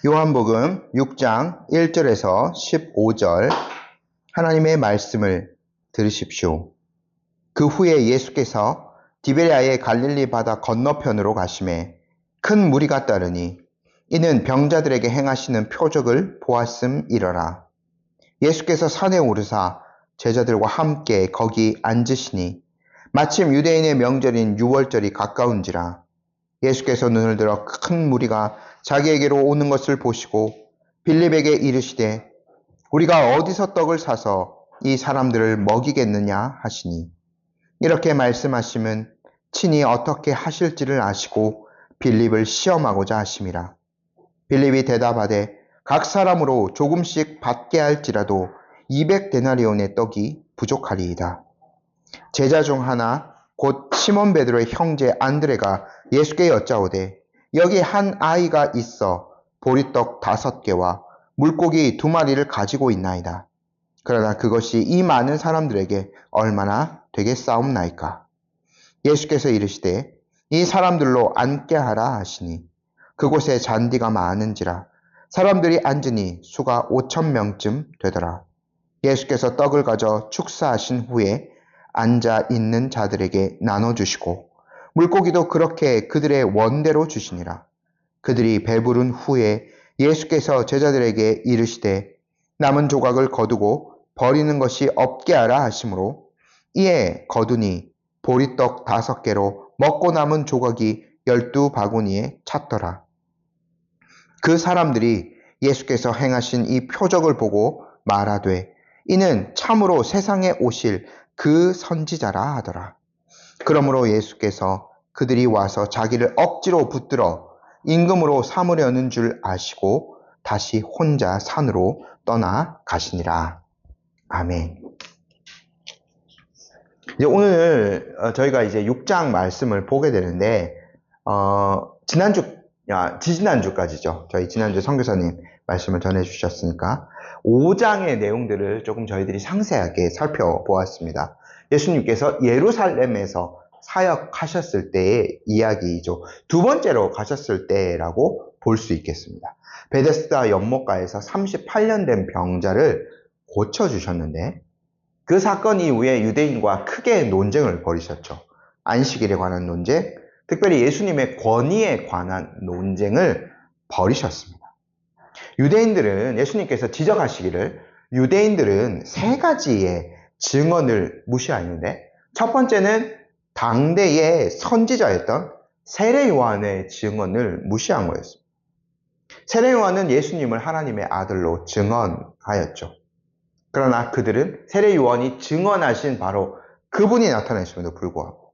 요한복음 6장 1절에서 15절 하나님의 말씀을 들으십시오. 그 후에 예수께서 디베랴의 갈릴리 바다 건너편으로 가시매 큰 무리가 따르니 이는 병자들에게 행하시는 표적을 보았음이러라. 예수께서 산에 오르사 제자들과 함께 거기 앉으시니 마침 유대인의 명절인 유월절이 가까운지라. 예수께서 눈을 들어 큰 무리가 자기에게로 오는 것을 보시고 빌립에게 이르시되 우리가 어디서 떡을 사서 이 사람들을 먹이겠느냐 하시니 이렇게 말씀하심은 친히 어떻게 하실지를 아시고 빌립을 시험하고자 하심이라. 빌립이 대답하되 각 사람으로 조금씩 받게 할지라도 200데나리온의 떡이 부족하리이다. 제자 중 하나 곧 시몬 베드로의 형제 안드레가 예수께 여짜오되 여기 한 아이가 있어 보리떡 5개와 물고기 2마리를 가지고 있나이다. 그러나 그것이 이 많은 사람들에게 얼마나 되겠사옵나이까. 예수께서 이르시되 이 사람들로 앉게 하라 하시니 그곳에 잔디가 많은지라 사람들이 앉으니 수가 5,000명쯤 되더라. 예수께서 떡을 가져 축사하신 후에 앉아 있는 자들에게 나눠주시고 물고기도 그렇게 그들의 원대로 주시니라. 그들이 배부른 후에 예수께서 제자들에게 이르시되 남은 조각을 거두고 버리는 것이 없게 하라 하시므로 이에 거두니 보리떡 5개로 먹고 남은 조각이 12바구니에 찼더라. 그 사람들이 예수께서 행하신 이 표적을 보고 말하되 이는 참으로 세상에 오실 그 선지자라 하더라. 그러므로 예수께서 그들이 와서 자기를 억지로 붙들어 임금으로 삼으려는 줄 아시고 다시 혼자 산으로 떠나 가시니라. 아멘. 이제 오늘 저희가 이제 6장 말씀을 보게 되는데 지지난주까지죠. 저희 지난주 선교사님 말씀을 전해주셨으니까 5장의 내용들을 조금 저희들이 상세하게 살펴보았습니다. 예수님께서 예루살렘에서 사역하셨을 때의 이야기이죠. 두 번째로 가셨을 때라고 볼 수 있겠습니다. 베데스다 연못가에서 38년 된 병자를 고쳐주셨는데 그 사건 이후에 유대인과 크게 논쟁을 벌이셨죠. 안식일에 관한 논쟁, 특별히 예수님의 권위에 관한 논쟁을 벌이셨습니다. 유대인들은 예수님께서 지적하시기를 유대인들은 3가지의 증언을 무시하는데 첫 번째는 당대의 선지자였던 세례 요한의 증언을 무시한 거였습니다. 세례 요한은 예수님을 하나님의 아들로 증언하였죠. 그러나 그들은 세례 요한이 증언하신 바로 그분이 나타나심에도 불구하고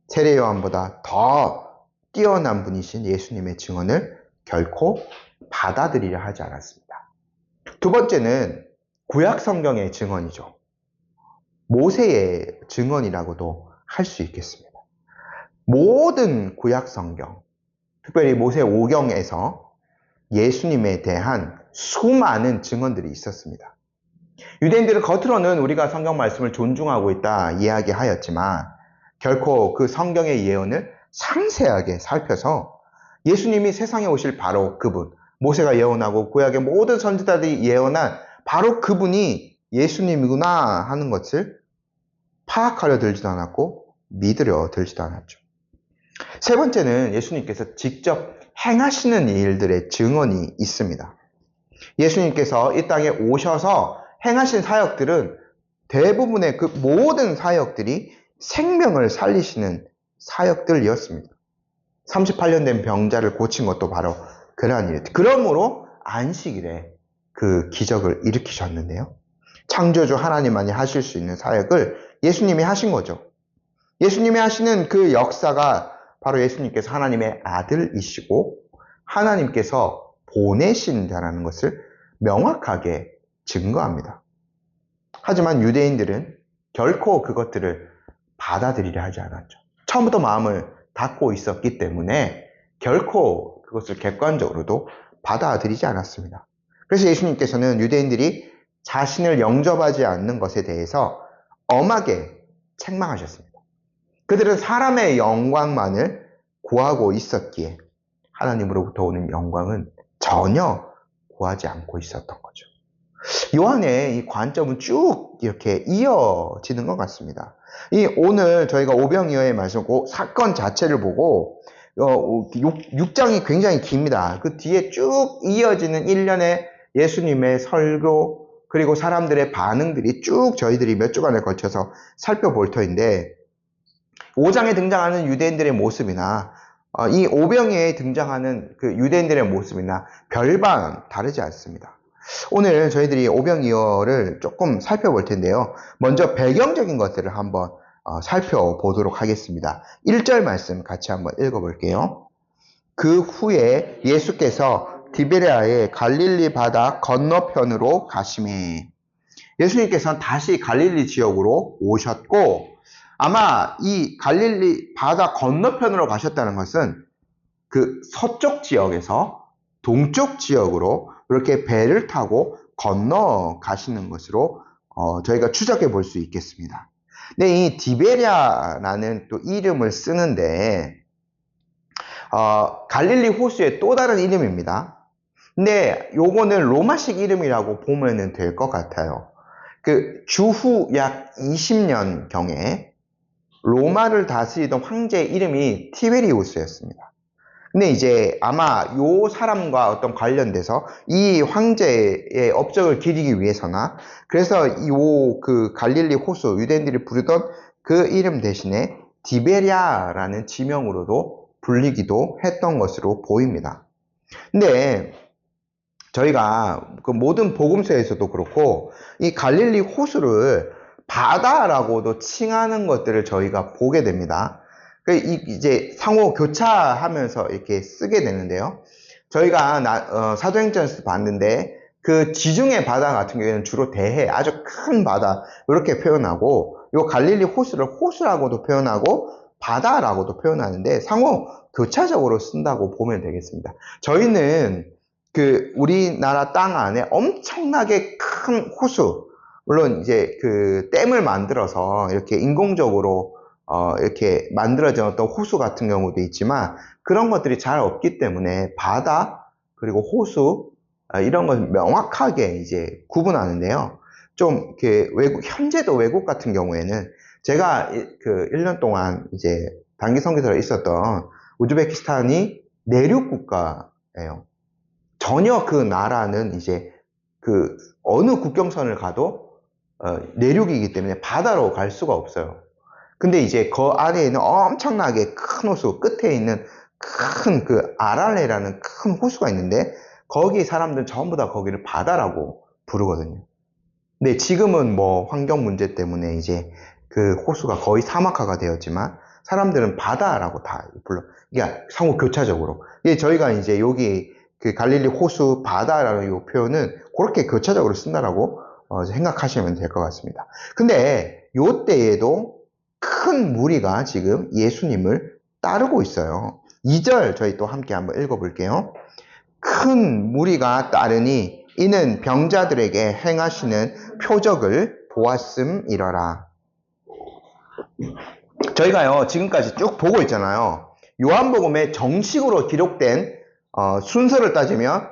세례 요한보다 더 뛰어난 분이신 예수님의 증언을 결코 받아들이려 하지 않았습니다. 두 번째는 구약 성경의 증언이죠. 모세의 증언이라고도 할 수 있겠습니다. 모든 구약 성경, 특별히 모세 오경에서 예수님에 대한 수많은 증언들이 있었습니다. 유대인들은 겉으로는 우리가 성경 말씀을 존중하고 있다 이야기하였지만 결코 그 성경의 예언을 상세하게 살펴서 예수님이 세상에 오실 바로 그분, 모세가 예언하고 구약의 모든 선지자들이 예언한 바로 그분이 예수님이구나 하는 것을 파악하려 들지도 않았고 믿으려 들지도 않았죠. 세 번째는 예수님께서 직접 행하시는 일들의 증언이 있습니다. 예수님께서 이 땅에 오셔서 행하신 사역들은 대부분의 그 모든 사역들이 생명을 살리시는 사역들이었습니다. 38년 된 병자를 고친 것도 바로 그러한 일. 그러므로 안식일에 그 기적을 일으키셨는데요. 창조주 하나님만이 하실 수 있는 사역을 예수님이 하신 거죠. 예수님이 하시는 그 역사가 바로 예수님께서 하나님의 아들이시고 하나님께서 보내신다라는 것을 명확하게 증거합니다. 하지만 유대인들은 결코 그것들을 받아들이려 하지 않았죠. 처음부터 마음을 닫고 있었기 때문에 결코 그것을 객관적으로도 받아들이지 않았습니다. 그래서 예수님께서는 유대인들이 자신을 영접하지 않는 것에 대해서 엄하게 책망하셨습니다. 그들은 사람의 영광만을 구하고 있었기에 하나님으로부터 오는 영광은 전혀 구하지 않고 있었던 거죠. 요한의 이 관점은 쭉 이렇게 이어지는 것 같습니다. 오늘 저희가 오병이어의 말씀, 그 사건 자체를 보고 6장이 굉장히 깁니다. 그 뒤에 쭉 이어지는 일련의 예수님의 설교 그리고 사람들의 반응들이 쭉 저희들이 몇 주간에 걸쳐서 살펴볼 터인데 5장에 등장하는 유대인들의 모습이나 이 오병이어에 등장하는 그 유대인들의 모습이나 별반 다르지 않습니다. 오늘 저희들이 오병이어를 조금 살펴볼 텐데요. 먼저 배경적인 것들을 한번 살펴보도록 하겠습니다. 1절 말씀 같이 한번 읽어볼게요. 그 후에 예수께서 디베랴의 갈릴리 바다 건너편으로 가시매. 예수님께서는 다시 갈릴리 지역으로 오셨고 아마 이 갈릴리 바다 건너편으로 가셨다는 것은 그 서쪽 지역에서 동쪽 지역으로 그렇게 배를 타고 건너가시는 것으로 저희가 추적해 볼 수 있겠습니다. 근데 이 디베랴라는 또 이름을 쓰는데 갈릴리 호수의 또 다른 이름입니다. 근데 요거는 로마식 이름이라고 보면 될 것 같아요. 그 주후 약 20년경에 로마를 다스리던 황제의 이름이 티베리우스였습니다. 근데 이제 아마 요 사람과 어떤 관련돼서 이 황제의 업적을 기리기 위해서나 그래서 그 갈릴리 호수 유대인들이 부르던 그 이름 대신에 디베랴라는 지명으로도 불리기도 했던 것으로 보입니다. 근데 저희가 그 모든 복음서에서도 그렇고 이 갈릴리 호수를 바다라고도 칭하는 것들을 저희가 보게 됩니다. 이제 상호 교차하면서 이렇게 쓰게 되는데요. 저희가 사도행전에서 봤는데 그 지중해 바다 같은 경우에는 주로 대해, 아주 큰 바다 이렇게 표현하고 요 갈릴리 호수를 호수라고도 표현하고 바다라고도 표현하는데 상호 교차적으로 쓴다고 보면 되겠습니다. 저희는 그 우리나라 땅 안에 엄청나게 큰 호수, 물론 이제 그 댐을 만들어서 이렇게 인공적으로 이렇게 만들어진 어떤 호수 같은 경우도 있지만 그런 것들이 잘 없기 때문에 바다 그리고 호수 이런 걸 명확하게 이제 구분하는데요. 좀 이렇게 현재도 외국 같은 경우에는 제가 그 1년 동안 이제 단기 선교사로 있었던 우즈베키스탄이 내륙 국가예요. 전혀 그 나라는 이제 그 어느 국경선을 가도 내륙이기 때문에 바다로 갈 수가 없어요. 근데 이제 그 안에 있는 엄청나게 큰 호수 끝에 있는 큰 그 아랄레라는 큰 호수가 있는데 거기 사람들은 전부 다 거기를 바다라고 부르거든요. 근데 지금은 뭐 환경 문제 때문에 이제 그 호수가 거의 사막화가 되었지만 사람들은 바다라고 다 불러. 그러니까 상호 교차적으로. 저희가 이제 여기 그 갈릴리 호수 바다라는 이 표현은 그렇게 교차적으로 쓴다라고 생각하시면 될 것 같습니다. 근데 요 때에도 큰 무리가 지금 예수님을 따르고 있어요. 2절 저희 또 함께 한번 읽어볼게요. 큰 무리가 따르니 이는 병자들에게 행하시는 표적을 보았음이러라. 저희가요 지금까지 쭉 보고 있잖아요. 요한복음에 정식으로 기록된 순서를 따지면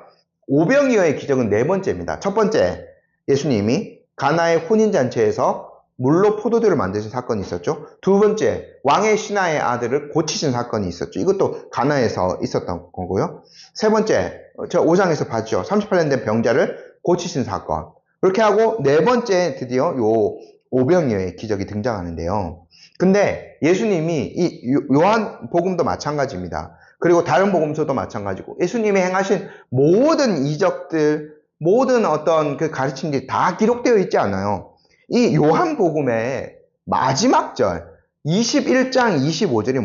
오병이어의 기적은 4번째입니다. 첫 번째, 예수님이 가나의 혼인잔치에서 물로 포도주를 만드신 사건이 있었죠. 두 번째, 왕의 신하의 아들을 고치신 사건이 있었죠. 이것도 가나에서 있었던 거고요. 세 번째, 저 5장에서 봤죠. 38년 된 병자를 고치신 사건. 그렇게 하고 네 번째 드디어 요 오병이어의 기적이 등장하는데요. 근데 예수님이 이 요한복음도 마찬가지입니다. 그리고 다른 복음서도 마찬가지고 예수님이 행하신 모든 이적들, 모든 어떤 그 가르침들이 다 기록되어 있지 않아요. 이 요한복음의 마지막 절 21장 25절이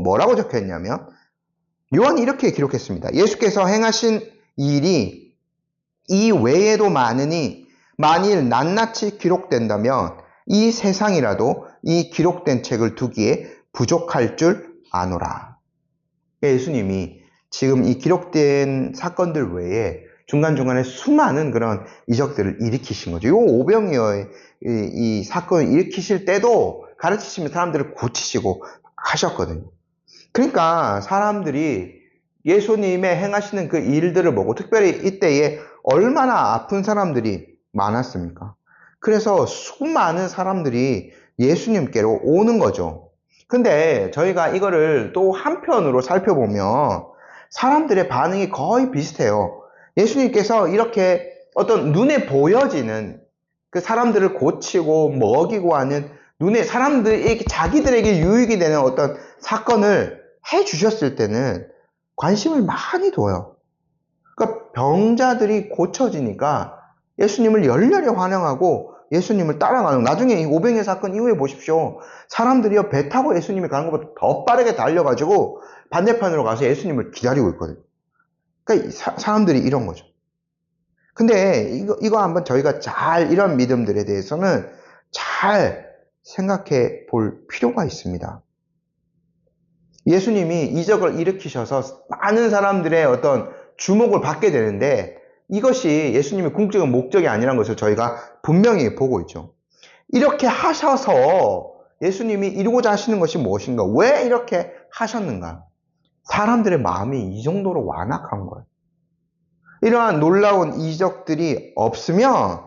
뭐라고 적혀있냐면 요한이 이렇게 기록했습니다. 예수께서 행하신 일이 이 외에도 많으니 만일 낱낱이 기록된다면 이 세상이라도 이 기록된 책을 두기에 부족할 줄 아노라. 예수님이 지금 이 기록된 사건들 외에 중간중간에 수많은 그런 이적들을 일으키신 거죠. 이 오병이어의 이 사건을 일으키실 때도 가르치시면 사람들을 고치시고 하셨거든요. 그러니까 사람들이 예수님의 행하시는 그 일들을 보고 특별히 이때에 얼마나 아픈 사람들이 많았습니까? 그래서 수많은 사람들이 예수님께로 오는 거죠. 근데 저희가 이거를 또 한편으로 살펴보면 사람들의 반응이 거의 비슷해요. 예수님께서 이렇게 어떤 눈에 보여지는 그 사람들을 고치고 먹이고 하는 눈에 사람들이 자기들에게 유익이 되는 어떤 사건을 해 주셨을 때는 관심을 많이 둬요. 그러니까 병자들이 고쳐지니까 예수님을 열렬히 환영하고 예수님을 따라가는, 나중에 이 오병이어 사건 이후에 보십시오. 사람들이요, 배 타고 예수님이 가는 것보다 더 빠르게 달려가지고 반대편으로 가서 예수님을 기다리고 있거든요. 그러니까 사람들이 이런 거죠. 근데 이거 한번 저희가 잘 이런 믿음들에 대해서는 잘 생각해 볼 필요가 있습니다. 예수님이 이적을 일으키셔서 많은 사람들의 어떤 주목을 받게 되는데 이것이 예수님의 궁극적인 목적이 아니라는 것을 저희가 분명히 보고 있죠. 이렇게 하셔서 예수님이 이루고자 하시는 것이 무엇인가? 왜 이렇게 하셨는가? 사람들의 마음이 이 정도로 완악한 거예요. 이러한 놀라운 이적들이 없으면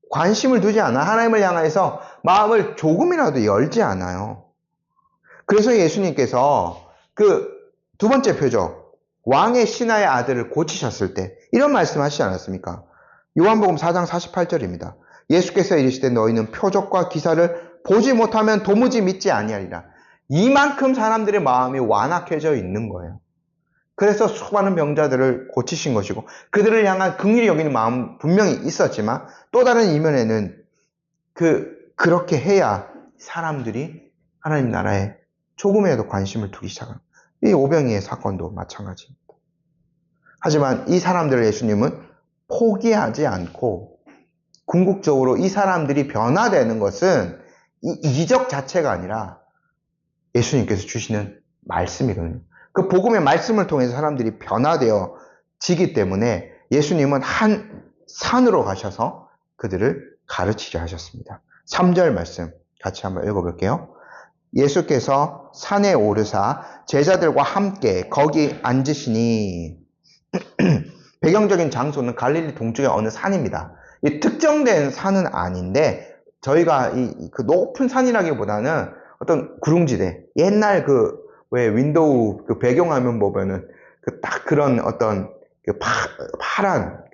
관심을 두지 않아. 하나님을 향해서 마음을 조금이라도 열지 않아요. 그래서 예수님께서 그 두 번째 표적, 왕의 신하의 아들을 고치셨을 때 이런 말씀 하시지 않았습니까? 요한복음 4장 48절입니다. 예수께서 이르시되 너희는 표적과 기사를 보지 못하면 도무지 믿지 아니하리라. 이만큼 사람들의 마음이 완악해져 있는 거예요. 그래서 수많은 병자들을 고치신 것이고 그들을 향한 긍휼히 여기는 마음 분명히 있었지만 또 다른 이면에는 그렇게 해야 사람들이 하나님 나라에 조금이라도 관심을 두기 시작합니다. 이 오병이의 사건도 마찬가지입니다. 하지만 이 사람들을 예수님은 포기하지 않고 궁극적으로 이 사람들이 변화되는 것은 이 이적 자체가 아니라 예수님께서 주시는 말씀이거든요. 그 복음의 말씀을 통해서 사람들이 변화되어지기 때문에 예수님은 한 산으로 가셔서 그들을 가르치려 하셨습니다. 3절 말씀 같이 한번 읽어볼게요. 예수께서 산에 오르사 제자들과 함께 거기 앉으시니 배경적인 장소는 갈릴리 동쪽의 어느 산입니다. 이 특정된 산은 아닌데 저희가 그 높은 산이라기보다는 어떤 구릉지대, 옛날 왜 윈도우 그 배경화면 보면은 딱 그런 어떤 파란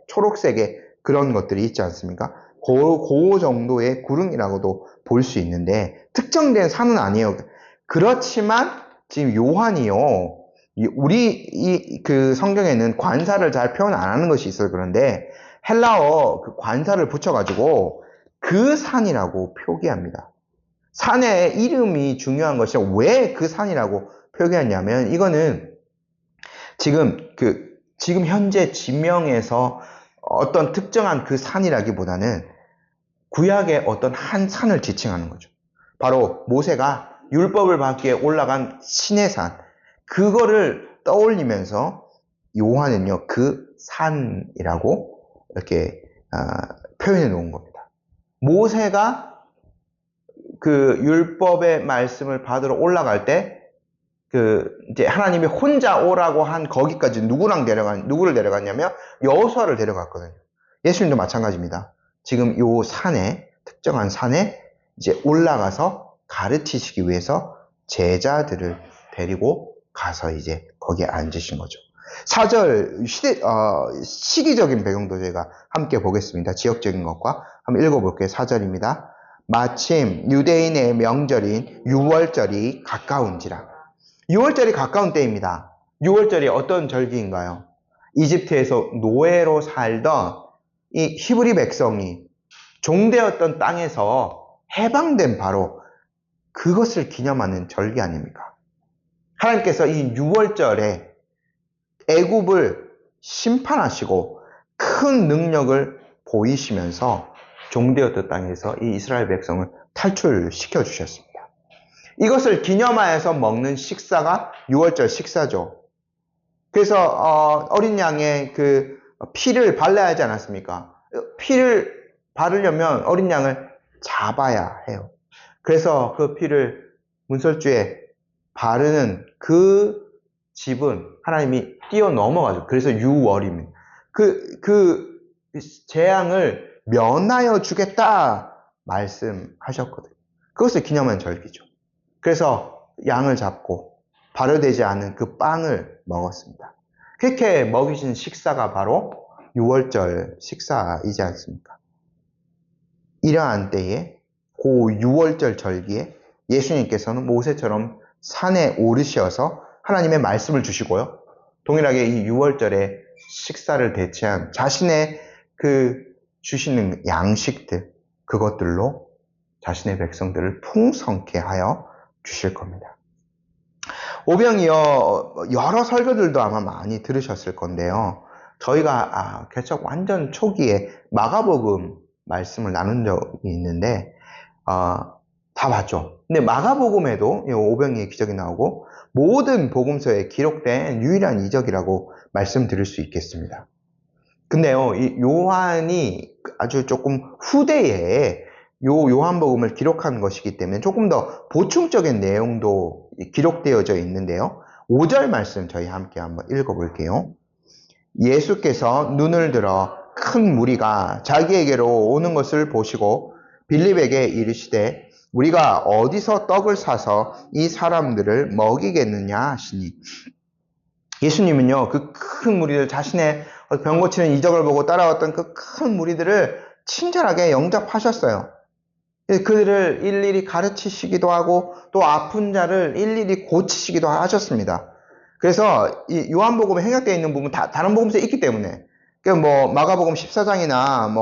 초록색의 그런 것들이 있지 않습니까? 그 정도의 구릉이라고도 볼 수 있는데 특정된 산은 아니에요. 그렇지만 지금 요한이요, 우리 그 성경에는 관사를 잘 표현 안 하는 것이 있어요. 그런데 헬라어 그 관사를 붙여가지고 그 산이라고 표기합니다. 산의 이름이 중요한 것이 왜 그 산이라고 표기했냐면 이거는 지금 현재 지명에서 어떤 특정한 그 산이라기보다는 구약의 어떤 한 산을 지칭하는 거죠. 바로 모세가 율법을 받기에 올라간 시내산, 그거를 떠올리면서 요한은요 그 산이라고 이렇게 표현해 놓은 겁니다. 모세가 그 율법의 말씀을 받으러 올라갈 때 이제 하나님이 혼자 오라고 한 거기까지 누구를 데려갔냐면 여호수아를 데려갔거든요. 예수님도 마찬가지입니다. 지금 요 산에, 특정한 산에 이제 올라가서 가르치시기 위해서 제자들을 데리고 가서 이제 거기에 앉으신 거죠. 4절 시기적인 배경도 저희가 함께 보겠습니다. 지역적인 것과 한번 읽어볼게요. 4절입니다. 마침 유대인의 명절인 유월절이 가까운지라. 6월절이 가까운 때입니다. 6월절이 어떤 절기인가요? 이집트에서 노예로 살던 이 히브리 백성이 종되었던 땅에서 해방된 바로 그것을 기념하는 절기 아닙니까? 하나님께서 이 6월절에 애굽을 심판하시고 큰 능력을 보이시면서 종되었던 땅에서 이 이스라엘 백성을 탈출시켜 주셨습니다. 이것을 기념하여서 먹는 식사가 6월절 식사죠. 그래서 어린 양의 그 피를 발라야 하지 않았습니까? 피를 바르려면 어린 양을 잡아야 해요. 그래서 그 피를 문설주에 바르는 그 집은 하나님이 뛰어넘어가지고, 그래서 6월입니다. 그 재앙을 면하여 주겠다 말씀하셨거든요. 그것을 기념한 절기죠. 그래서 양을 잡고 발효되지 않은 그 빵을 먹었습니다. 그렇게 먹이신 식사가 바로 6월절 식사이지 않습니까? 이러한 때에 그 6월절 절기에 예수님께서는 모세처럼 산에 오르셔서 하나님의 말씀을 주시고요. 동일하게 이 6월절에 식사를 대체한 자신의 그 주시는 양식들, 그것들로 자신의 백성들을 풍성케 하여 주실 겁니다. 오병이어 여러 설교들도 아마 많이 들으셨을 건데요. 저희가 개척 완전 초기에 마가복음 말씀을 나눈 적이 있는데 다 봤죠. 근데 마가복음에도 오병이의 기적이 나오고 모든 복음서에 기록된 유일한 이적이라고 말씀드릴 수 있겠습니다. 근데요, 이 요한이 아주 조금 후대에 요한복음을 기록한 것이기 때문에 조금 더 보충적인 내용도 기록되어져 있는데요. 5절 말씀 저희 함께 한번 읽어볼게요. 예수께서 눈을 들어 큰 무리가 자기에게로 오는 것을 보시고 빌립에게 이르시되 우리가 어디서 떡을 사서 이 사람들을 먹이겠느냐 하시니, 예수님은요 그 큰 무리들, 자신의 병 고치는 이적을 보고 따라왔던 그 큰 무리들을 친절하게 영접하셨어요. 그들을 일일이 가르치시기도 하고 또 아픈 자를 일일이 고치시기도 하셨습니다. 그래서 이 요한복음에 행역되어 있는 부분 다 다른 복음서에 있기 때문에, 뭐 마가복음 14장이나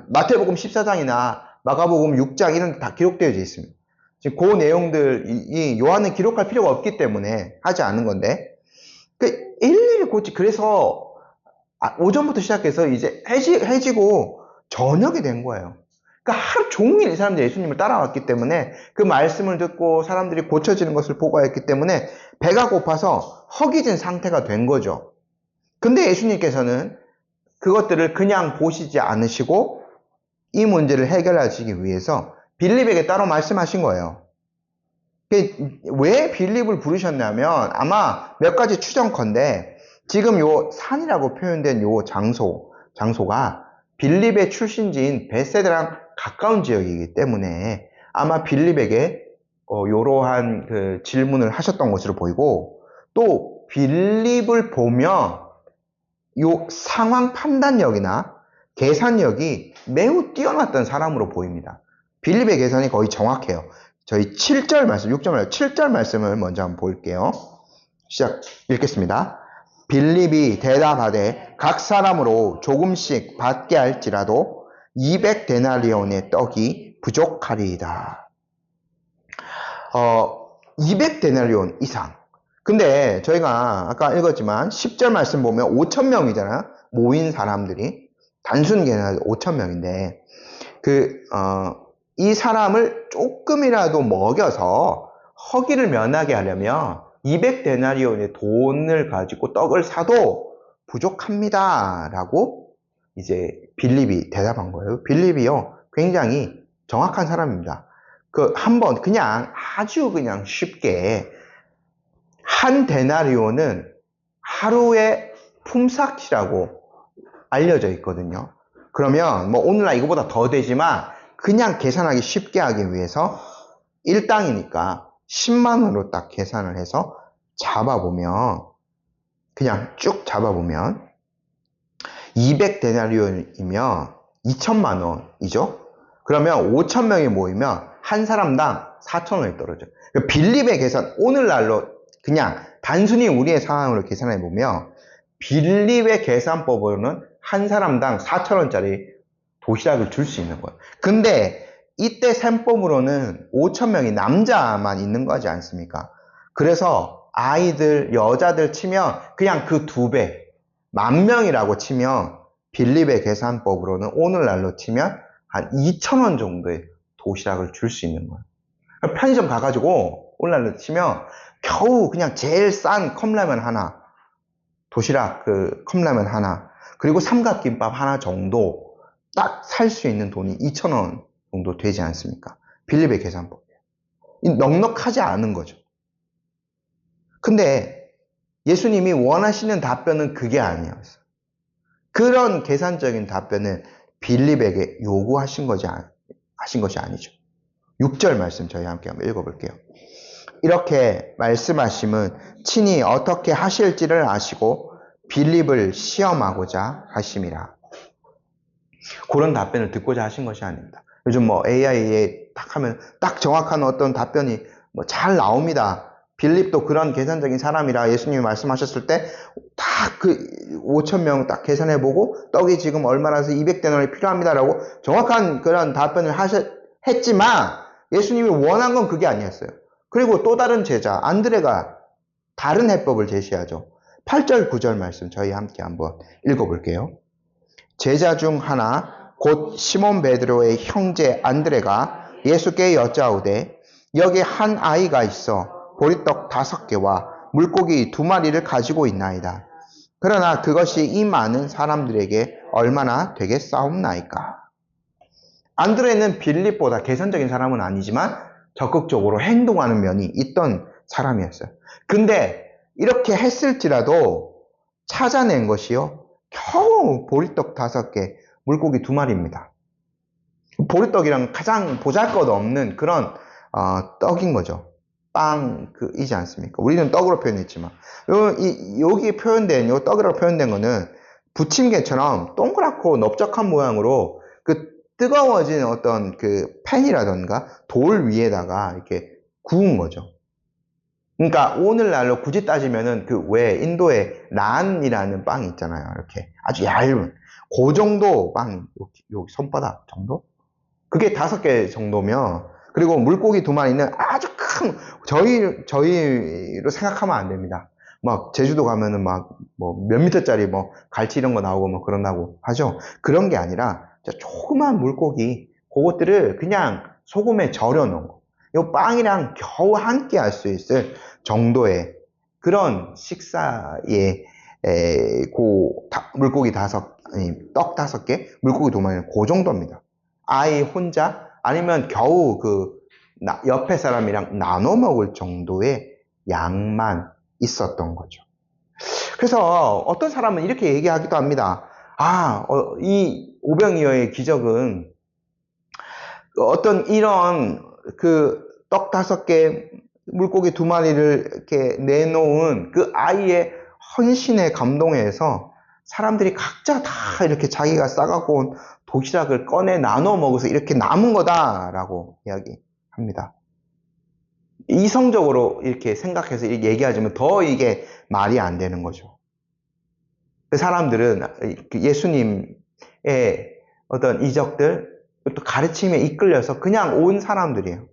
마태복음 14장이나 마가복음 6장 이런 게 다 기록되어 있습니다. 지금 그 내용들 이 요한은 기록할 필요가 없기 때문에 하지 않은 건데, 일일이 고치. 그래서 오전부터 시작해서 이제 해지고 저녁이 된 거예요. 그러니까 하루 종일 이 사람들이 예수님을 따라왔기 때문에 그 말씀을 듣고 사람들이 고쳐지는 것을 보고 했기 때문에 배가 고파서 허기진 상태가 된 거죠. 근데 예수님께서는 그것들을 그냥 보시지 않으시고 이 문제를 해결하시기 위해서 빌립에게 따로 말씀하신 거예요. 왜 빌립을 부르셨냐면 아마 몇 가지 추정컨대 지금 요 산이라고 표현된 요 장소가 빌립의 출신지인 벳세다랑 가까운 지역이기 때문에 아마 빌립에게 이러한 그 질문을 하셨던 것으로 보이고, 또 빌립을 보면 요 상황 판단력이나 계산력이 매우 뛰어났던 사람으로 보입니다. 빌립의 계산이 거의 정확해요. 저희 7절 말씀, 6절 말씀, 7절 말씀을 먼저 한번 볼게요. 읽겠습니다. 빌립이 대답하되 각 사람으로 조금씩 받게 할지라도 200데나리온의 떡이 부족하리이다. 200데나리온 이상. 근데 저희가 아까 읽었지만 10절 말씀 보면 5,000명이잖아요. 모인 사람들이. 단순 계산 5,000명인데 이 사람을 조금이라도 먹여서 허기를 면하게 하려면 200데나리온의 돈을 가지고 떡을 사도 부족합니다 라고 이제 빌립이 대답한 거예요. 빌립이요 굉장히 정확한 사람입니다. 한번 그냥 아주 그냥 쉽게 한 데나리온은 하루의 품삯이라고 알려져 있거든요. 그러면 뭐 오늘날 이거보다 더 되지만 그냥 계산하기 쉽게 하기 위해서 일당이니까 10만원으로 딱 계산을 해서 잡아보면, 그냥 쭉 잡아보면 200데나리온이면 2천만원이죠. 그러면 5천명이 모이면 한 사람당 4천원이 떨어져요. 빌립의 계산, 오늘날로 그냥 단순히 우리의 상황으로 계산해보면 빌립의 계산법으로는 한 사람당 4천원짜리 도시락을 줄 수 있는 거예요. 근데 이때 셈법으로는 5천명이 남자만 있는 거지 않습니까? 그래서 아이들, 여자들 치면 그냥 그 2배, 10,000명이라고 치면 빌립의 계산법으로는 오늘날로 치면 한 2,000원 정도의 도시락을 줄 수 있는 거예요. 편의점 가가지고 오늘날로 치면 겨우 그냥 제일 싼 컵라면 하나, 도시락 컵라면 하나, 그리고 삼각김밥 하나 정도 딱 살 수 있는 돈이 2,000원 정도 되지 않습니까? 빌립의 계산법이에요. 넉넉하지 않은 거죠. 근데 예수님이 원하시는 답변은 그게 아니었어요. 그런 계산적인 답변을 빌립에게 요구하신 하신 것이 아니죠. 6절 말씀 저희 함께 한번 읽어볼게요. 이렇게 말씀하심은 친히 어떻게 하실지를 아시고 빌립을 시험하고자 하심이라. 그런 답변을 듣고자 하신 것이 아닙니다. 요즘 뭐 AI에 딱 하면 딱 정확한 어떤 답변이 뭐 잘 나옵니다. 빌립도 그런 계산적인 사람이라 예수님이 말씀하셨을 때 딱 그 5,000명 딱 계산해보고 떡이 지금 얼마라서 200데나리 필요합니다라고 정확한 그런 답변을 했지만 예수님이 원한 건 그게 아니었어요. 그리고 또 다른 제자 안드레가 다른 해법을 제시하죠. 8절 9절 말씀 저희 함께 한번 읽어볼게요. 제자 중 하나 곧 시몬 베드로의 형제 안드레가 예수께 여짜오되 여기 한 아이가 있어 보리떡 5개와 물고기 2마리를 가지고 있나이다. 그러나 그것이 이 많은 사람들에게 얼마나 되겠사옵나이까. 안드레는 빌립보다 계산적인 사람은 아니지만 적극적으로 행동하는 면이 있던 사람이었어요. 근데 이렇게 했을지라도 찾아낸 것이요 겨우 보리떡 5개, 물고기 2마리입니다. 보리떡이랑 가장 보잘것없는 그런 떡인 거죠. 빵이지 않습니까? 우리는 떡으로 표현했지만 여기 표현된 요 떡이라고 표현된 거는 부침개처럼 동그랗고 넓적한 모양으로 그 뜨거워진 어떤 그 팬이라던가 돌 위에다가 이렇게 구운 거죠. 그러니까 오늘날로 굳이 따지면은 그 왜 인도에 란이라는 빵이 있잖아요. 이렇게 아주 얇은 그 정도 빵, 여기 손바닥 정도? 그게 5개 정도면, 그리고 물고기 2마리는 아주 큰, 저희로 생각하면 안 됩니다. 막 제주도 가면은 막 뭐 몇 미터짜리 뭐 갈치 이런 거 나오고 뭐 그런다고 하죠. 그런 게 아니라 조그만 물고기 그것들을 그냥 소금에 절여 놓은 거. 이 빵이랑 겨우 한 끼 할 수 있을 정도의 그런 식사에 물고기 떡 5개, 물고기 2마리는 그 정도입니다. 아이 혼자 아니면 겨우 그 옆에 사람이랑 나눠 먹을 정도의 양만 있었던 거죠. 그래서 어떤 사람은 이렇게 얘기하기도 합니다. 이 오병이어의 기적은 어떤 이런 그 떡 5개, 물고기 2마리를 이렇게 내놓은 그 아이의 헌신에 감동해서 사람들이 각자 다 이렇게 자기가 싸갖고 온 도시락을 꺼내 나눠 먹어서 이렇게 남은 거다라고 이야기합니다. 이성적으로 이렇게 생각해서 이렇게 얘기하자면 더 이게 말이 안 되는 거죠. 사람들은 예수님의 어떤 이적들, 또 가르침에 이끌려서 그냥 온 사람들이에요.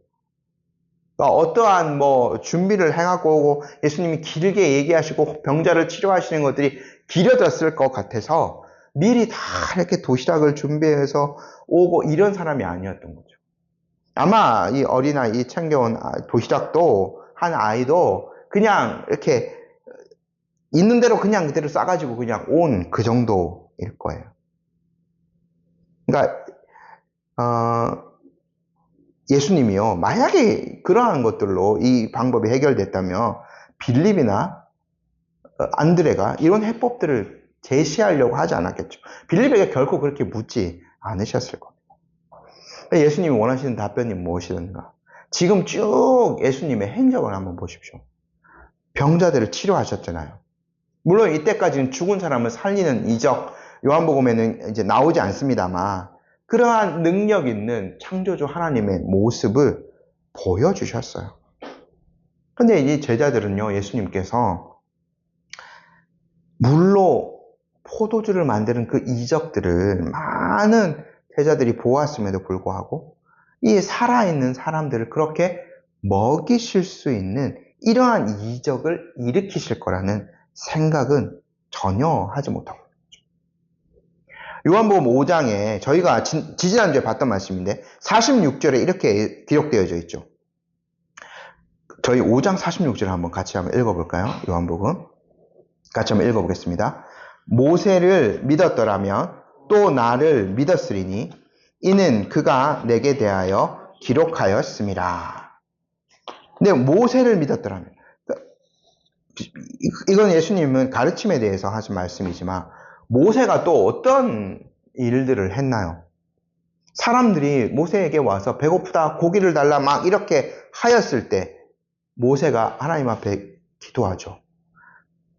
그러니까 어떠한 뭐 준비를 해갖고 오고 예수님이 길게 얘기하시고 병자를 치료하시는 것들이 길어졌을 것 같아서 미리 다 이렇게 도시락을 준비해서 오고 이런 사람이 아니었던 거죠. 아마 이 어린아이 챙겨온 도시락도 한 아이도 그냥 이렇게 있는 대로 그냥 그대로 싸가지고 그냥 온 그 정도일 거예요. 그러니까 예수님이요 만약에 그러한 것들로 이 방법이 해결됐다면 빌립이나 안드레가 이런 해법들을 제시하려고 하지 않았겠죠. 빌립에게 결코 그렇게 묻지 않으셨을 겁니다. 예수님이 원하시는 답변이 무엇이든가 지금 쭉 예수님의 행적을 한번 보십시오. 병자들을 치료하셨잖아요. 물론 이때까지는 죽은 사람을 살리는 이적 요한복음에는 이제 나오지 않습니다만 그러한 능력 있는 창조주 하나님의 모습을 보여주셨어요. 근데 이 제자들은요, 예수님께서 물로 포도주를 만드는 그 이적들을 많은 제자들이 보았음에도 불구하고 이 살아있는 사람들을 그렇게 먹이실 수 있는 이러한 이적을 일으키실 거라는 생각은 전혀 하지 못하고 요한복음 5장에 저희가 지지난주에 봤던 말씀인데 46절에 이렇게 기록되어져 있죠. 저희 5장 46절 한번 같이 한번 읽어볼까요? 요한복음 같이 한번 읽어보겠습니다. 모세를 믿었더라면 또 나를 믿었으리니 이는 그가 내게 대하여 기록하였습니다. 근데 모세를 믿었더라면 이건 예수님은 가르침에 대해서 하신 말씀이지만 모세가 또 어떤 일들을 했나요? 사람들이 모세에게 와서 배고프다, 고기를 달라 막 이렇게 하였을 때 모세가 하나님 앞에 기도하죠.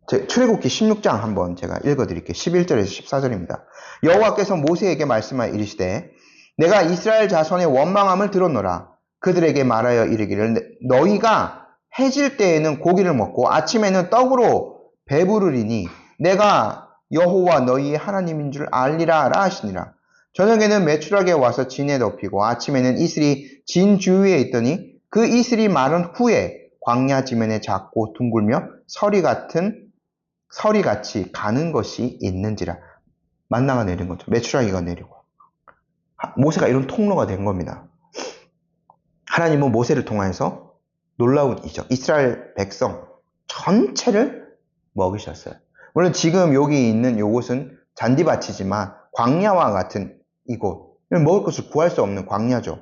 출애굽기 16장 한번 제가 읽어드릴게요. 11절에서 14절입니다. 여호와께서 모세에게 말씀하여 이르시되 내가 이스라엘 자손의 원망함을 들었노라. 그들에게 말하여 이르기를 너희가 해질 때에는 고기를 먹고 아침에는 떡으로 배부르리니 내가 여호와 너희의 하나님인 줄 알리라 하시니라. 저녁에는 메추라기에 와서 진에 덮이고 아침에는 이슬이 진 주위에 있더니 그 이슬이 마른 후에 광야 지면에 작고 둥글며 서리같이 가는 것이 있는지라. 만나가 내린 거죠. 메추라기가 내리고. 모세가 이런 통로가 된 겁니다. 하나님은 모세를 통해서 놀라운 이적, 이스라엘 백성 전체를 먹이셨어요. 물론 지금 여기 있는 이곳은 잔디밭이지만 광야와 같은 이곳, 먹을 것을 구할 수 없는 광야죠.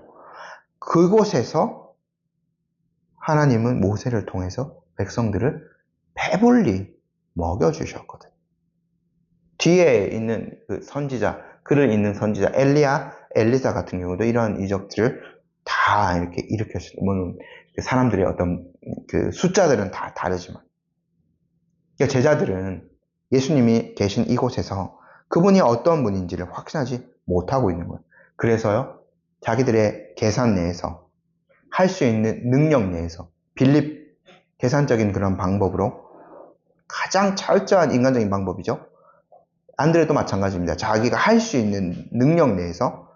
그곳에서 하나님은 모세를 통해서 백성들을 배불리 먹여주셨거든요. 뒤에 있는 그 선지자, 글을 읽는 선지자 엘리사 같은 경우도 이러한 이적들을 다 이렇게 일으켰어요. 물론 사람들의 어떤 그 숫자들은 다 다르지만. 그러니까 제자들은 예수님이 계신 이곳에서 그분이 어떤 분인지를 확신하지 못하고 있는 거예요. 그래서요, 자기들의 계산 내에서 할 수 있는 능력 내에서 빌립 계산적인 그런 방법으로 가장 철저한 인간적인 방법이죠. 안드레도 마찬가지입니다. 자기가 할 수 있는 능력 내에서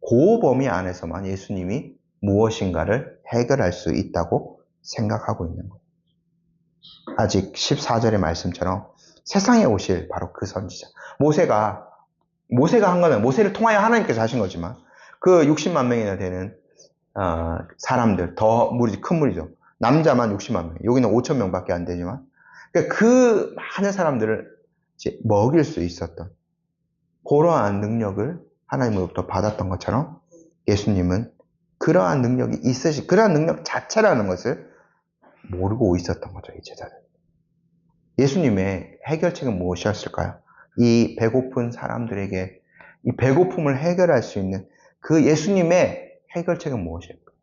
그 범위 안에서만 예수님이 무엇인가를 해결할 수 있다고 생각하고 있는 거예요. 아직 14절의 말씀처럼 세상에 오실 바로 그 선지자. 모세가 한 거는 모세를 통하여 하나님께서 하신 거지만 그 60만 명이나 되는 사람들, 더 무리, 큰 무리죠. 남자만 60만 명. 여기는 5천 명밖에 안 되지만 그 많은 사람들을 이제 먹일 수 있었던 그러한 능력을 하나님으로부터 받았던 것처럼 예수님은 그러한 능력이 그러한 능력 자체라는 것을 모르고 있었던 거죠, 이 제자들. 예수님의 해결책은 무엇이었을까요? 이 배고픈 사람들에게 이 배고픔을 해결할 수 있는 그 예수님의 해결책은 무엇일까요?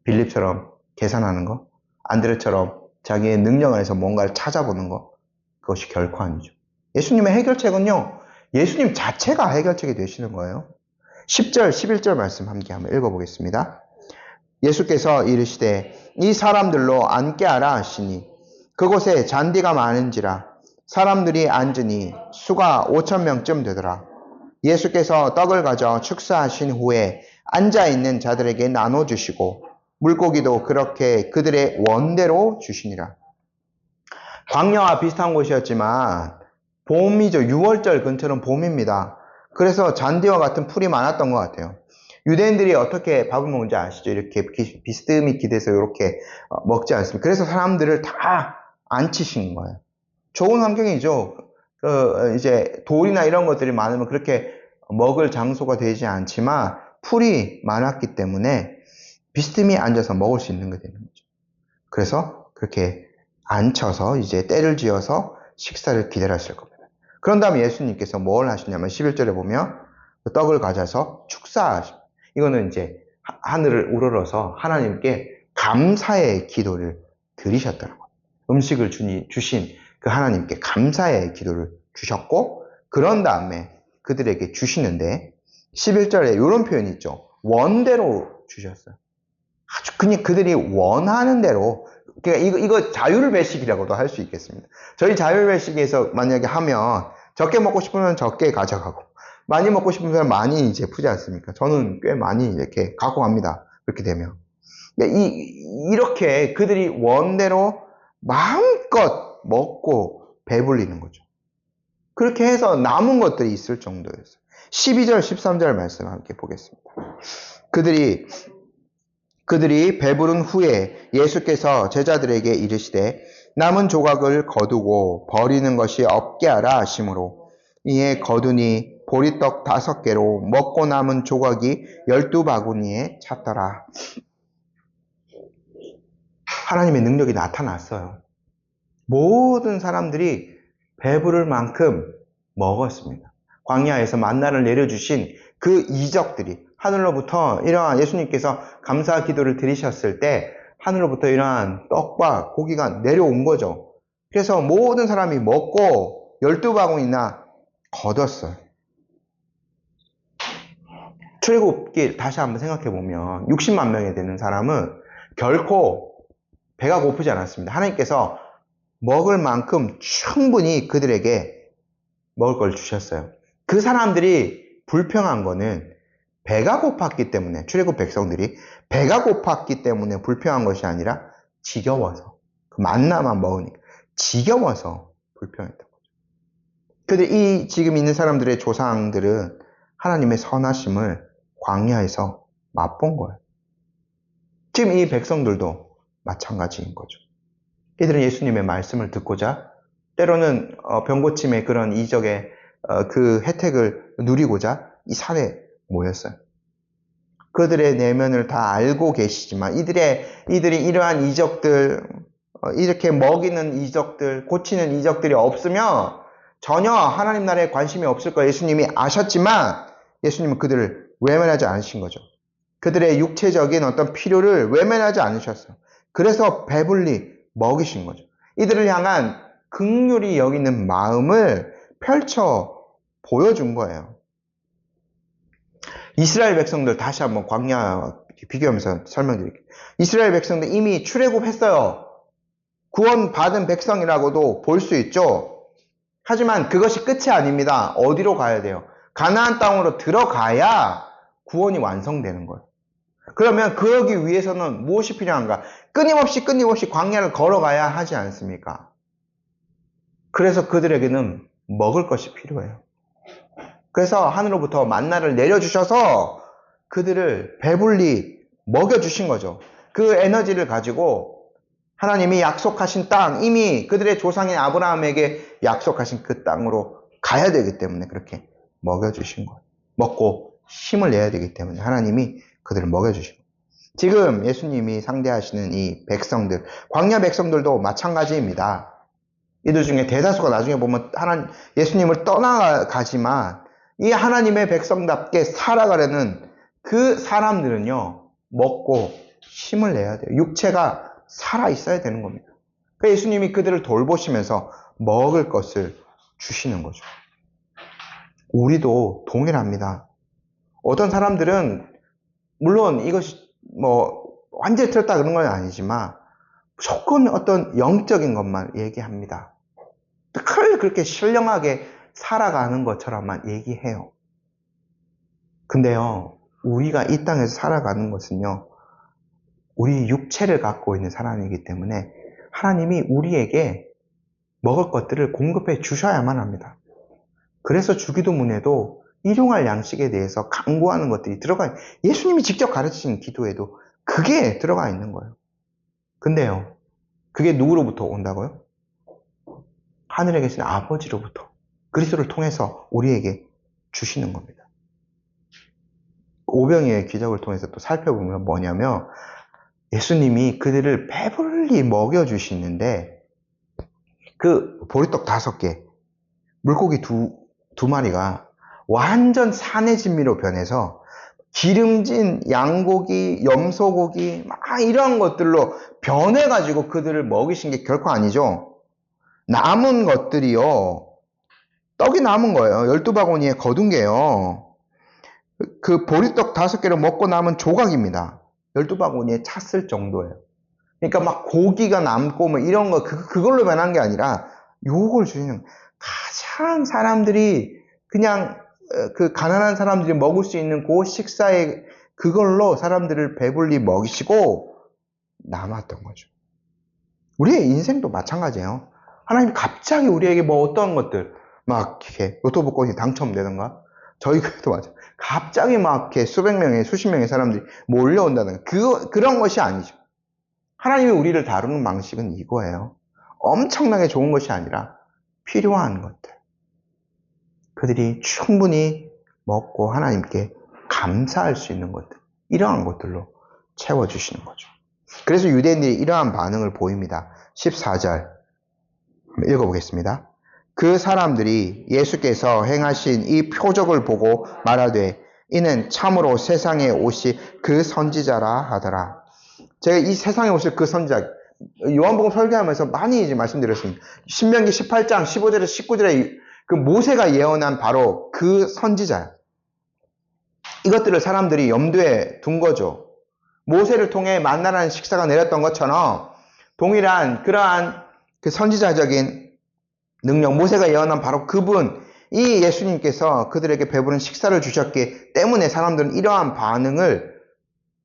빌립처럼 계산하는 거? 안드레처럼 자기의 능력 안에서 뭔가를 찾아보는 거? 그것이 결코 아니죠. 예수님의 해결책은요, 예수님 자체가 해결책이 되시는 거예요. 10절, 11절 말씀 함께 한번 읽어보겠습니다. 예수께서 이르시되 이 사람들로 앉게 하라 하시니 그곳에 잔디가 많은지라 사람들이 앉으니 수가 5,000명쯤 되더라. 예수께서 떡을 가져 축사하신 후에 앉아있는 자들에게 나눠주시고 물고기도 그렇게 그들의 원대로 주시니라. 광야와 비슷한 곳이었지만 봄이죠. 6월절 근처는 봄입니다. 그래서 잔디와 같은 풀이 많았던 것 같아요. 유대인들이 어떻게 밥을 먹는지 아시죠? 이렇게 비스듬히 기대서 이렇게 먹지 않습니다. 그래서 사람들을 다 앉히신 거예요. 좋은 환경이죠. 이제 돌이나 이런 것들이 많으면 그렇게 먹을 장소가 되지 않지만 풀이 많았기 때문에 비스듬히 앉아서 먹을 수 있는 게 되는 거죠. 그래서 그렇게 앉혀서 이제 때를 지어서 식사를 기다렸을 겁니다. 그런 다음에 예수님께서 뭘 하시냐면 11절에 보면 떡을 가져서 축사하십니다. 이거는 이제 하늘을 우러러서 하나님께 감사의 기도를 드리셨다는 거예요. 음식을 주신 그 하나님께 감사의 기도를 주셨고 그런 다음에 그들에게 주시는데 11절에 이런 표현이 있죠. 원대로 주셨어요. 아주 그냥 그들이 원하는 대로. 그러니까 이거 자율배식이라고도 할 수 있겠습니다. 저희 자율배식에서 만약에 하면 적게 먹고 싶으면 적게 가져가고 많이 먹고 싶으면 많이 이제 푸지 않습니까? 저는 꽤 많이 이렇게 갖고 갑니다. 그렇게 되면. 이렇게 그들이 원대로 마음껏 먹고 배불리는 거죠. 그렇게 해서 남은 것들이 있을 정도였어요. 12절, 13절 말씀 함께 보겠습니다. 그들이 배부른 후에 예수께서 제자들에게 이르시되 남은 조각을 거두고 버리는 것이 없게 하라 하시므로 이에 거두니 보리떡 5개로 먹고 남은 조각이 12바구니에 찼더라. 하나님의 능력이 나타났어요. 모든 사람들이 배부를 만큼 먹었습니다. 광야에서 만나를 내려주신 그 이적들이 하늘로부터 이러한 예수님께서 감사 기도를 드리셨을 때 하늘로부터 이러한 떡과 고기가 내려온 거죠. 그래서 모든 사람이 먹고 12바구니나 거뒀어요. 출애굽기 다시 한번 생각해 보면 60만 명이 되는 사람은 결코 배가 고프지 않았습니다. 하나님께서 먹을 만큼 충분히 그들에게 먹을 걸 주셨어요. 그 사람들이 불평한 거는 배가 고팠기 때문에, 출애굽 백성들이 배가 고팠기 때문에 불평한 것이 아니라 지겨워서, 그 만나만 먹으니까 지겨워서 불평했던 거죠. 근데 이 지금 있는 사람들의 조상들은 하나님의 선하심을 광야에서 맛본 거예요. 지금 이 백성들도 마찬가지인 거죠. 이들은 예수님의 말씀을 듣고자, 때로는 병고침의 그런 이적의 그 혜택을 누리고자 이 산에 모였어요. 그들의 내면을 다 알고 계시지만 이들이 이러한 이적들, 이렇게 먹이는 이적들, 고치는 이적들이 없으면 전혀 하나님 나라에 관심이 없을 거 예수님이 아셨지만 예수님은 그들을 외면하지 않으신 거죠. 그들의 육체적인 어떤 필요를 외면하지 않으셨어요. 그래서 배불리 먹이신 거죠. 이들을 향한 긍휼히 여기는 마음을 펼쳐 보여준 거예요. 이스라엘 백성들 다시 한번 광야 비교하면서 설명드릴게요. 이스라엘 백성들 이미 출애굽했어요. 구원받은 백성이라고도 볼 수 있죠. 하지만 그것이 끝이 아닙니다. 어디로 가야 돼요? 가나안 땅으로 들어가야 구원이 완성되는 거예요. 그러면 그러기 위해서는 무엇이 필요한가? 끊임없이 광야를 걸어가야 하지 않습니까? 그래서 그들에게는 먹을 것이 필요해요. 그래서 하늘로부터 만나를 내려주셔서 그들을 배불리 먹여주신 거죠. 그 에너지를 가지고 하나님이 약속하신 땅, 이미 그들의 조상인 아브라함에게 약속하신 그 땅으로 가야 되기 때문에 그렇게 먹여주신 거예요. 먹고 힘을 내야 되기 때문에 하나님이 그들을 먹여주신 거예요. 지금 예수님이 상대하시는 이 백성들, 광야 백성들도 마찬가지입니다. 이들 중에 대다수가 나중에 보면 예수님을 떠나가지만 이 하나님의 백성답게 살아가려는 그 사람들은요, 먹고 힘을 내야 돼요. 육체가 살아있어야 되는 겁니다. 그러니까 예수님이 그들을 돌보시면서 먹을 것을 주시는 거죠. 우리도 동일합니다. 어떤 사람들은 물론 이것이 완전히 틀렸다 그런 건 아니지만 무조건 어떤 영적인 것만 얘기합니다. 그렇게 신령하게 살아가는 것처럼만 얘기해요. 근데요, 우리가 이 땅에서 살아가는 것은요, 우리 육체를 갖고 있는 사람이기 때문에 하나님이 우리에게 먹을 것들을 공급해 주셔야만 합니다. 그래서 주기도문에도 일용할 양식에 대해서 강구하는 것들이 들어가요. 예수님이 직접 가르치신 기도에도 그게 들어가 있는 거예요. 근데요, 그게 누구로부터 온다고요? 하늘에 계신 아버지로부터 그리스도를 통해서 우리에게 주시는 겁니다. 오병이의 기적을 통해서 또 살펴보면 뭐냐면 예수님이 그들을 배불리 먹여주시는데 그 보리떡 5개, 물고기 두 마리가 완전 산의 진미로 변해서 기름진 양고기, 염소고기 막 이런 것들로 변해가지고 그들을 먹이신 게 결코 아니죠. 남은 것들이요, 떡이 남은 거예요. 12바구니에 거둔 게요, 그 보리떡 5개를 먹고 남은 조각입니다. 12바구니에 찼을 정도예요. 그러니까 막 고기가 남고 뭐 이런 거 그걸로 변한 게 아니라 요걸 주시는, 가장 사람들이 그냥 그 가난한 사람들이 먹을 수 있는 그 식사에 그걸로 사람들을 배불리 먹이시고 남았던 거죠. 우리의 인생도 마찬가지예요. 하나님 갑자기 우리에게 뭐 어떤 것들 막 이렇게 로또 복권이 당첨되던가, 저희 교회도 맞아요. 갑자기 막 이렇게 수백 명의 수십 명의 사람들이 몰려온다든가 그런 것이 아니죠. 하나님이 우리를 다루는 방식은 이거예요. 엄청나게 좋은 것이 아니라 필요한 것들, 그들이 충분히 먹고 하나님께 감사할 수 있는 것들, 이러한 것들로 채워주시는 거죠. 그래서 유대인들이 이러한 반응을 보입니다. 14절 읽어보겠습니다. 그 사람들이 예수께서 행하신 이 표적을 보고 말하되 이는 참으로 세상에 오실 그 선지자라 하더라. 제가 이 세상에 오실 그 선지자, 요한복음 설교하면서 많이 이제 말씀드렸습니다. 신명기 18장 15절에서 19절에 그 모세가 예언한 바로 그 선지자. 이것들을 사람들이 염두에 둔 거죠. 모세를 통해 만나라는 식사가 내렸던 것처럼 동일한 그러한 그 선지자적인 능력, 모세가 예언한 바로 그분, 이 예수님께서 그들에게 배부른 식사를 주셨기 때문에 사람들은 이러한 반응을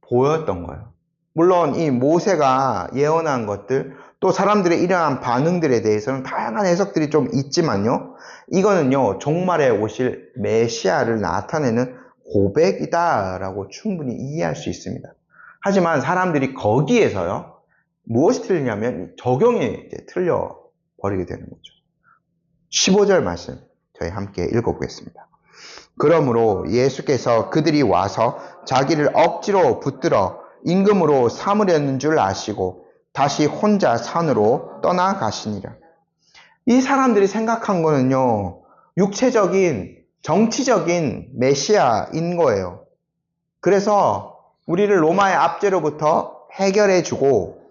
보였던 거예요. 물론 이 모세가 예언한 것들, 또 사람들의 이러한 반응들에 대해서는 다양한 해석들이 좀 있지만요. 이거는요, 종말에 오실 메시아를 나타내는 고백이다라고 충분히 이해할 수 있습니다. 하지만 사람들이 거기에서요, 무엇이 틀리냐면 적용이 이제 틀려버리게 되는 거죠. 15절 말씀 저희 함께 읽어보겠습니다. 그러므로 예수께서 그들이 와서 자기를 억지로 붙들어 임금으로 삼으려는 줄 아시고 다시 혼자 산으로 떠나가시니라. 이 사람들이 생각한 거는요, 육체적인 정치적인 메시아인 거예요. 그래서 우리를 로마의 압제로부터 해결해주고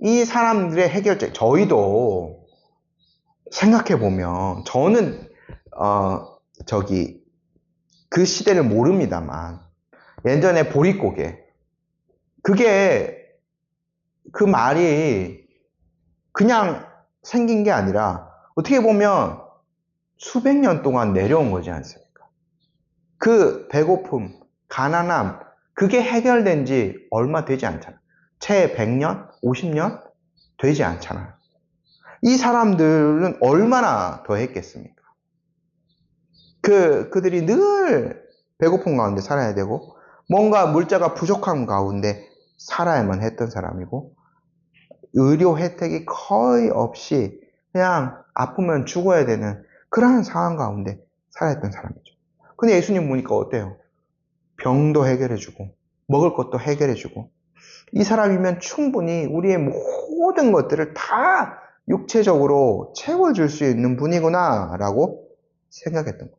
이 사람들의 해결책, 저희도 생각해보면 저는 그 시대를 모릅니다만 예전에 보릿고개, 그게 그 말이 그냥 생긴 게 아니라 어떻게 보면 수백 년 동안 내려온 거지 않습니까? 그 배고픔, 가난함, 그게 해결된 지 얼마 되지 않잖아요. 채 100년, 50년 되지 않잖아요. 이 사람들은 얼마나 더 했겠습니까? 그들이 늘 배고픔 가운데 살아야 되고 뭔가 물자가 부족한 가운데 살아야만 했던 사람이고 의료 혜택이 거의 없이 그냥 아프면 죽어야 되는 그러한 상황 가운데 살아있던 사람이죠. 근데 예수님 보니까 어때요? 병도 해결해주고 먹을 것도 해결해주고 이 사람이면 충분히 우리의 모든 것들을 다 육체적으로 채워줄 수 있는 분이구나 라고 생각했던 거죠.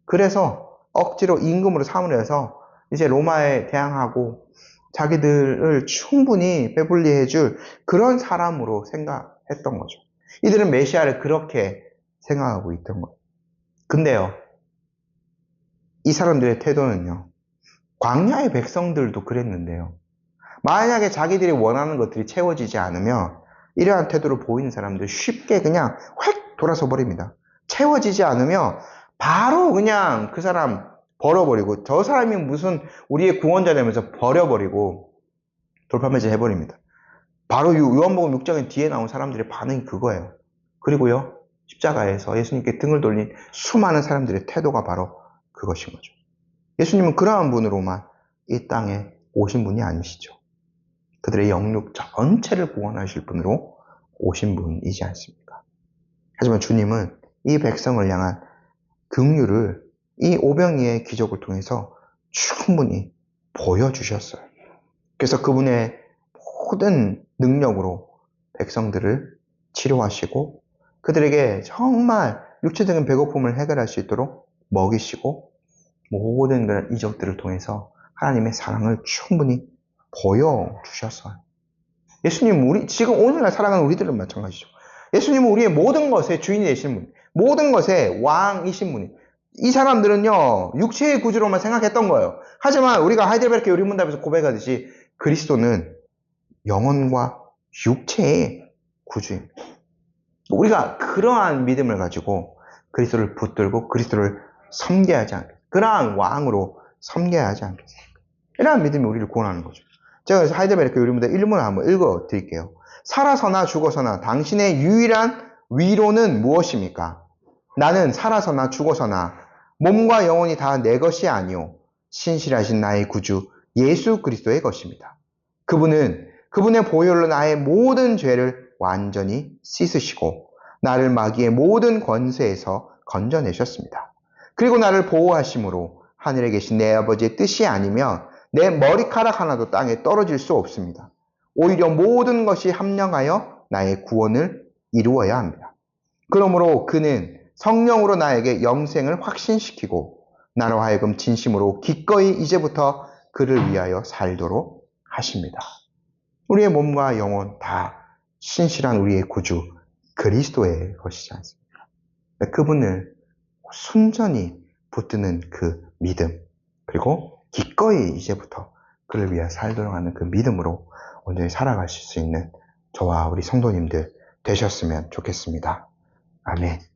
그래서 억지로 임금으로 삼으려 해서 이제 로마에 대항하고 자기들을 충분히 배불리 해줄 그런 사람으로 생각했던 거죠. 이들은 메시아를 그렇게 생각하고 있던 거예요. 근데요, 이 사람들의 태도는요, 광야의 백성들도 그랬는데요. 만약에 자기들이 원하는 것들이 채워지지 않으면 이러한 태도를 보이는 사람들 쉽게 그냥 획 돌아서 버립니다. 채워지지 않으면 바로 그냥 그 사람 버려버리고 저 사람이 무슨 우리의 구원자 되면서 버려버리고 돌팔매질 해버립니다. 바로 요한복음 6장의 뒤에 나온 사람들의 반응이 그거예요. 그리고요, 십자가에서 예수님께 등을 돌린 수많은 사람들의 태도가 바로 그것인 거죠. 예수님은 그러한 분으로만 이 땅에 오신 분이 아니시죠. 그들의 영육 전체를 구원하실 분으로 오신 분이지 않습니까? 하지만 주님은 이 백성을 향한 긍휼을 이 오병이의 기적을 통해서 충분히 보여주셨어요. 그래서 그분의 모든 능력으로 백성들을 치료하시고 그들에게 정말 육체적인 배고픔을 해결할 수 있도록 먹이시고 모든 그런 이적들을 통해서 하나님의 사랑을 충분히 보여주셨어요. 예수님, 지금 오늘날 살아가는 우리들은 마찬가지죠. 예수님은 우리의 모든 것의 주인이 되신 분, 모든 것의 왕이신 분이. 이 사람들은요, 육체의 구주로만 생각했던 거예요. 하지만 우리가 하이델베르크 요리문답에서 고백하듯이 그리스도는 영혼과 육체의 구주입니다. 우리가 그러한 믿음을 가지고 그리스도를 붙들고 그리스도를 섬겨야 하지 않겠습니까? 그러한 왕으로 섬겨야 하지 않겠습니까? 이러한 믿음이 우리를 구원하는 거죠. 제가 그래서 하이델베르크 요리문답 1문을 한번 읽어 드릴게요. 살아서나 죽어서나 당신의 유일한 위로는 무엇입니까? 나는 살아서나 죽어서나 몸과 영혼이 다 내 것이 아니오 신실하신 나의 구주 예수 그리스도의 것입니다. 그분은 그분의 보혈로 나의 모든 죄를 완전히 씻으시고 나를 마귀의 모든 권세에서 건져내셨습니다. 그리고 나를 보호하심으로 하늘에 계신 내 아버지의 뜻이 아니면 내 머리카락 하나도 땅에 떨어질 수 없습니다. 오히려 모든 것이 합력하여 나의 구원을 이루어야 합니다. 그러므로 그는 성령으로 나에게 영생을 확신시키고 나로 하여금 진심으로 기꺼이 이제부터 그를 위하여 살도록 하십니다. 우리의 몸과 영혼 다 신실한 우리의 구주 그리스도의 것이지 않습니까? 그분을 순전히 붙드는 그 믿음, 그리고 기꺼이 이제부터 그를 위해 살도록 하는 그 믿음으로 온전히 살아가실 수 있는 저와 우리 성도님들 되셨으면 좋겠습니다. 아멘.